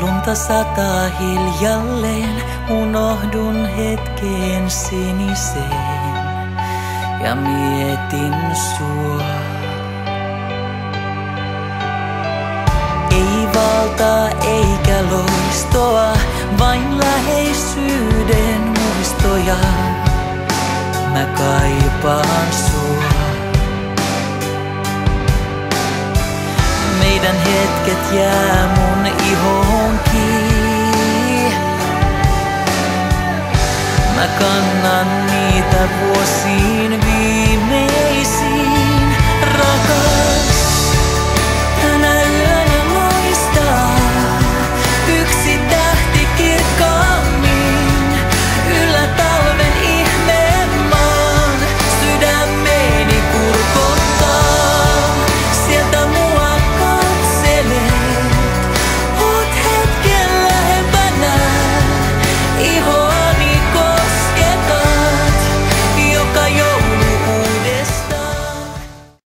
Lunta sataa hiljalleen, unohdun hetkeen siniseen ja mietin sua. Ei valtaa eikä loistoa, vain läheisyyden muistoja. Mä kaipaan sua. Meidän hetket jää